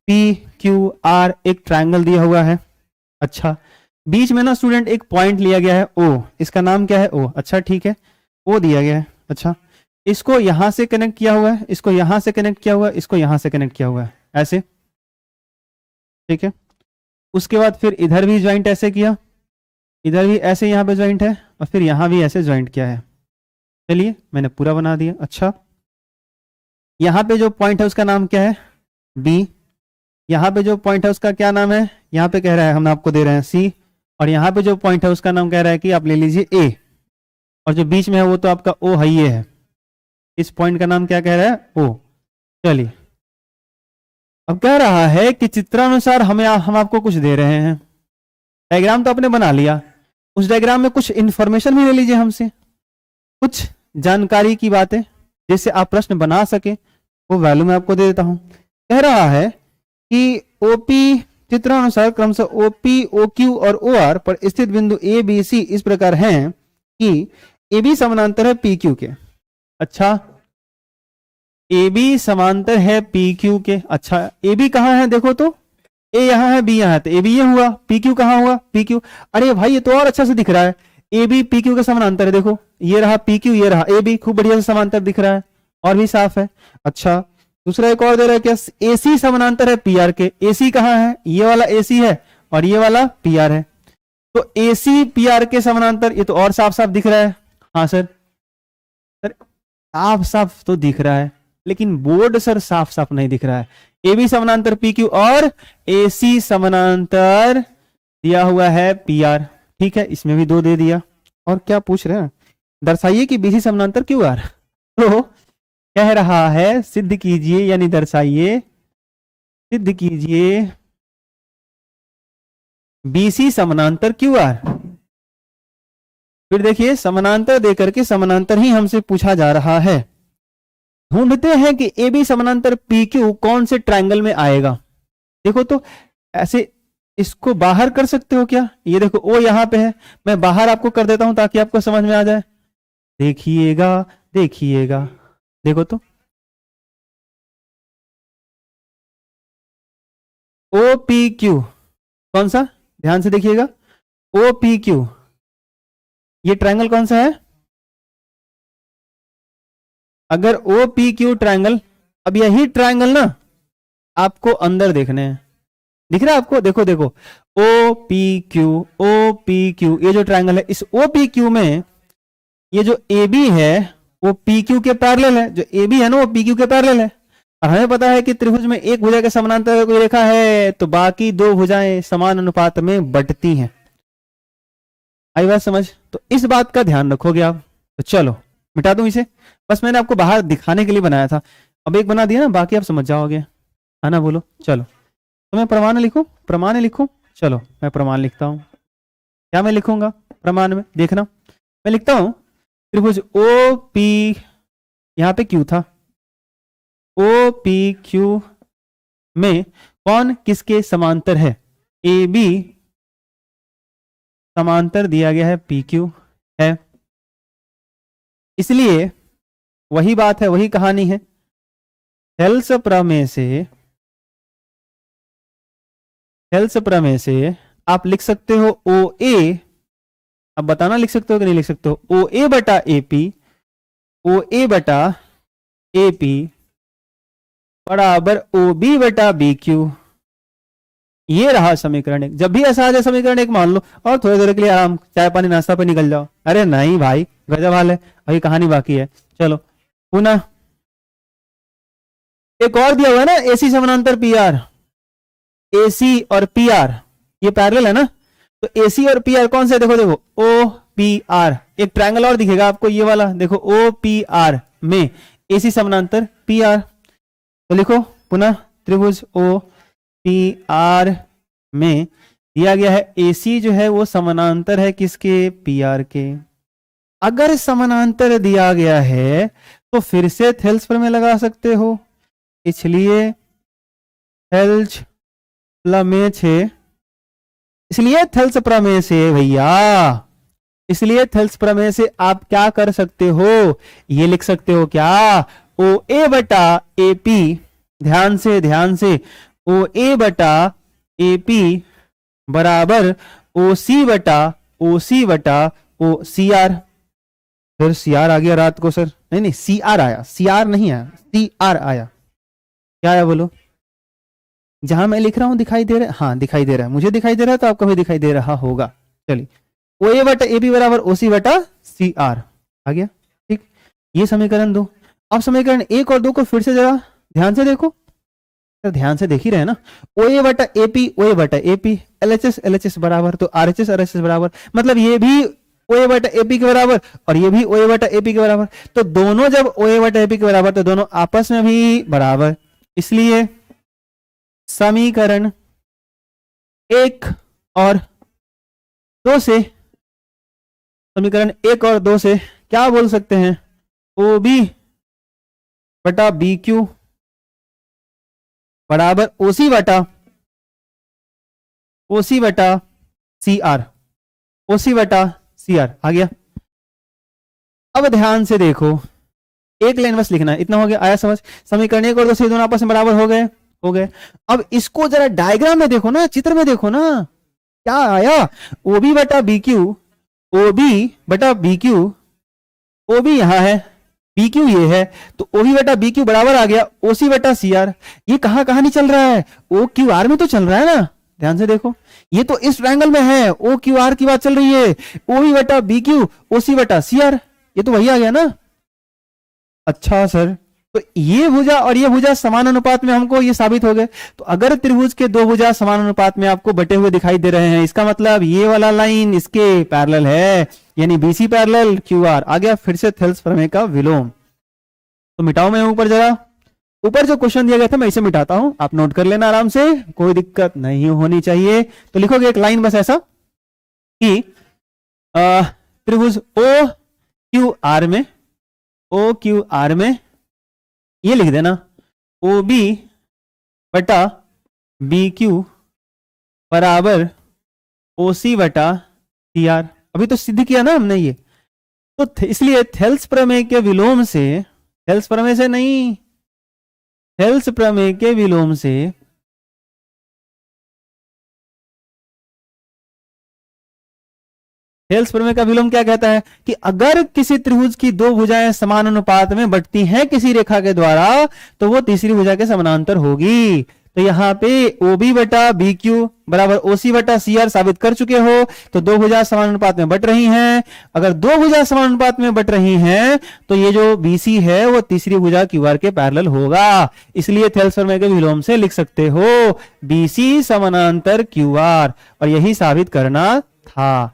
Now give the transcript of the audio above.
P Q R एक triangle दिया हुआ है। अच्छा, बीच में ना स्टूडेंट एक पॉइंट लिया गया है ओ, इसका नाम क्या है ओ। अच्छा ठीक है, ओ दिया गया है। अच्छा, इसको यहां से कनेक्ट किया हुआ है, इसको यहां से कनेक्ट किया हुआ है, इसको यहां से कनेक्ट किया हुआ है, ऐसे। ठीक है, उसके बाद फिर इधर भी ज्वाइंट ऐसे किया, इधर भी ऐसे यहाँ पे ज्वाइंट है, और फिर यहां भी ऐसे ज्वाइंट किया है। चलिए मैंने पूरा बना दिया। अच्छा, यहाँ पे जो पॉइंट है उसका नाम क्या है बी, यहाँ पे जो पॉइंट है उसका क्या नाम है, यहाँ पे कह रहा है हम आपको दे रहे हैं सी, और यहाँ पे जो पॉइंट है उसका नाम कह रहा है कि आप ले लीजिए ए, और जो बीच में है वो तो आपका ओ है, ये है। इस पॉइंट का नाम क्या कह रहा है ओ। चलिए, अब कह रहा है कि चित्रानुसार हम आपको कुछ दे रहे हैं। डायग्राम तो आपने बना लिया, उस डायग्राम में कुछ इंफॉर्मेशन भी ले लीजिए हमसे, कुछ जानकारी की बातें जिससे आप प्रश्न बना सके, वो वैल्यू मैं आपको दे देता हूं। कह रहा है कि ओपी चित्रानुसार क्रमशः ओपी, ओक्यू और ओ आर पर स्थित बिंदु ए बी सी इस प्रकार हैं कि ए बी समानांतर है पी क्यू के। अच्छा, ए बी समांतर है पी क्यू के। अच्छा, ए बी कहाँ है देखो तो, ए यहाँ है बी यहाँ है, तो ए बी ये हुआ, पी क्यू कहाँ हुआ पी क्यू। अरे भाई ये तो और अच्छा से दिख रहा है, ए बी पी क्यू के समानांतर है। देखो ये रहा पी क्यू, ये रहा ए बी, खूब बढ़िया से समांतर दिख रहा है और भी साफ है। अच्छा, दूसरा एक और दे रहा है क्या, ए सी समानांतर है पी आर के। ए सी कहाँ है, ये वाला ए सी है और ये वाला पी आर है, तो ए सी पी आर के समानांतर, ये तो और साफ साफ दिख रहा है। हाँ सर, सर साफ साफ तो दिख रहा है, लेकिन बोर्ड सर साफ साफ नहीं दिख रहा है। ए बी समानांतर पी क्यू और ए सी समानांतर दिया हुआ है पी आर। ठीक है, इसमें भी 2 दे दिया। और क्या पूछ रहे हैं, दर्शाइए कि बीसी समानांतर क्यू आर। तो कह रहा है सिद्ध कीजिए, यानी दर्शाइए, सिद्ध कीजिए बीसी समानांतर क्यू आर। फिर देखिए, समानांतर देकर के समानांतर ही हमसे पूछा जा रहा है। ढूंढते हैं कि ए बी समानांतर पी क्यू कौन से ट्रायंगल में आएगा। देखो तो ऐसे इसको बाहर कर सकते हो क्या, ये देखो ओ यहां पे है, मैं बाहर आपको कर देता हूं ताकि आपको समझ में आ जाए। देखिएगा देखिएगा, देखो तो ओ पी क्यू कौन सा, ध्यान से देखिएगा, ओ पी क्यू ये ट्रायंगल कौन सा है। अगर ओ पी क्यू ट्रायंगल, अब यही ट्रायंगल ना आपको अंदर देखने हैं, दिख रहा है आपको, देखो देखो ओ पी क्यू ये जो ट्रायंगल है, इस ओ पी क्यू में ये जो ए बी है वो पी क्यू के पैरेलल है, जो ए बी है ना वो पी क्यू के पैरेलल है। और हमें पता है कि त्रिभुज में एक भुजा के समानांतर कोई रेखा है तो बाकी 2 भुजाएं समान अनुपात में बढ़ती हैं। आई बात समझ, तो इस बात का ध्यान रखोगे आप। तो चलो मिटा दूं इसे, बस मैंने आपको बाहर दिखाने के लिए बनाया था, अब एक बना दिया ना, बाकी आप समझ जाओगे, है ना। बोलो चलो, तो मैं प्रमाण लिखूं, प्रमाण लिखूं, चलो मैं प्रमाण लिखता हूं। क्या मैं लिखूंगा प्रमाण में, देखना मैं लिखता हूं त्रिभुज ओ पी, यहां पे क्यू था, ओ पी क्यू में कौन किसके समांतर है, ए बी समांतर दिया गया है पी क्यू है। इसलिए वही बात है, वही कहानी है, हेल्स प्रमेय से आप लिख सकते हो ओ ए, अब बताना लिख सकते हो कि नहीं लिख सकते हो, ओ ए बटा ए पी, ओ ए बटा ए पी बराबर ओ बी बटा बी क्यू। ये रहा समीकरण 1। जब भी ऐसा आ जाए समीकरण 1 मान लो और थोड़ी देर के लिए आराम चाय पानी नाश्ता पे निकल जाओ। अरे नहीं भाई, गजब हाल है, अभी कहानी बाकी है। चलो पुनः एक और दिया हुआ है ना, एसी समानांतर पी आर, एसी और पी आर ये पैरेलल है ना, तो एसी और पी आर कौन से, देखो देखो ओ पी आर, एक ट्रायंगल और दिखेगा आपको ये वाला, देखो ओ पी आर में एसी समानांतर पी आर। तो लिखो पुनः त्रिभुज ओ पी आर में दिया गया है एसी जो है वो समानांतर है किसके, पी आर के। अगर समानांतर दिया गया है तो फिर से थेल्स प्रमेय लगा सकते हो, इसलिए थेल्स प्रमेय से, इसलिए थेल्स प्रमेय से भैया, इसलिए थेल्स प्रमेय से आप क्या कर सकते हो, ये लिख सकते हो क्या, ओ ए बटा ए पी, ध्यान से ओ ए बटा ए पी बराबर ओ सी बटा ओ सी आर। फिर सी आर आ गया रात को सर, नहीं नहीं सी आर आया, सी आर नहीं आया, सी आर आया। क्या आया बोलो? जहां मैं लिख रहा हूं दिखाई दे रहा है? हाँ दिखाई दे रहा है, मुझे दिखाई दे रहा है तो आपको भी दिखाई दे रहा होगा। चलिए ओ ए बटा ए बी बराबर ओ सी बटा सी आर आ गया। ठीक, ये समीकरण 2। अब समीकरण 1 और 2 को फिर से जरा ध्यान से देखो, तो ध्यान से देख ही रहे ना। ओ ए बटा ए पी, ओ ए बटा A P, L H S बराबर, तो आर एच एस बराबर, मतलब ये भी ओ ए बटा ए पी के बराबर और ये भी ओ ए बटा ए पी के बराबर। तो दोनों जब ओ ए बटा ए पी के बराबर तो दोनों आपस में भी बराबर, इसलिए समीकरण 1 और 2 से, समीकरण 1 और 2 से क्या बोल सकते हैं? ओ बी बटा बी क्यू बराबर ओसी बटा सी आर, ओसी बटा सी आर आ गया। अब ध्यान से देखो, एक लाइन बस लिखना है, इतना हो गया, आया समझ? समीकरण 1 और 2 से दोनों आपस में बराबर हो गए। अब इसको जरा डायग्राम में देखो ना, चित्र में देखो ना, क्या आया? ओ बी बटा बी क्यू, ओ बी बटा बी क्यू, ओ बी यहां है, बी क्यू ये है, तो ओ बी बटा बी क्यू बराबर आ गया ओ सी बटा सी आर। ये कहां नहीं चल रहा है? ओ क्यू आर में तो चल रहा है ना, ध्यान से देखो, ये तो इस ट्रायंगल में है, ओ क्यू आर की बात चल रही है, ओ बी बटा बी क्यू ओ सी बटा सी आर, ये तो वही आ गया ना। अच्छा सर, तो ये भुजा और ये भुजा समान अनुपात में हमको ये साबित हो गए। तो अगर त्रिभुज के दो भुजा समान अनुपात में आपको बटे हुए दिखाई दे रहे हैं, इसका मतलब ये वाला लाइन इसके पैरेलल है, यानी बीसी पैरेलल क्यू आर आ गया। फिर से थेल्स प्रमेय का विलोम। तो मिटाओ, मैं ऊपर जरा, ऊपर जो क्वेश्चन दिया गया था मैं इसे मिटाता हूं, आप नोट कर लेना आराम से, कोई दिक्कत नहीं होनी चाहिए। तो लिखोगे एक लाइन बस ऐसा कि त्रिभुज ओ क्यू आर में ये लिख देना ओ बी बटा बी क्यू बराबर ओ सी बटा सी आर। अभी तो सिद्ध किया ना हमने ये, तो इसलिए थेल्स प्रमेय के विलोम से, थेल्स प्रमेय से नहीं, थेल्स प्रमेय के विलोम से थेल्स प्रमेय का विलोम क्या कहता है कि अगर किसी त्रिभुज की दो भुजाएं समान अनुपात में बढ़ती हैं किसी रेखा के द्वारा, तो वो तीसरी भुजा के समानांतर होगी। तो यहाँ पे ओ बी बटा बी क्यू बराबर ओ सी बटा सी आर साबित कर चुके हो। तो दो भुजा समान अनुपात में बट रही हैं, अगर दो भुजा समान अनुपात में बट रही हैं तो ये जो बीसी है वो तीसरी भुजा क्यू आर के पैरेलल होगा। इसलिए थेल्स प्रमेय के विलोम से लिख सकते हो बीसी समानांतर क्यू आर, और यही साबित करना था।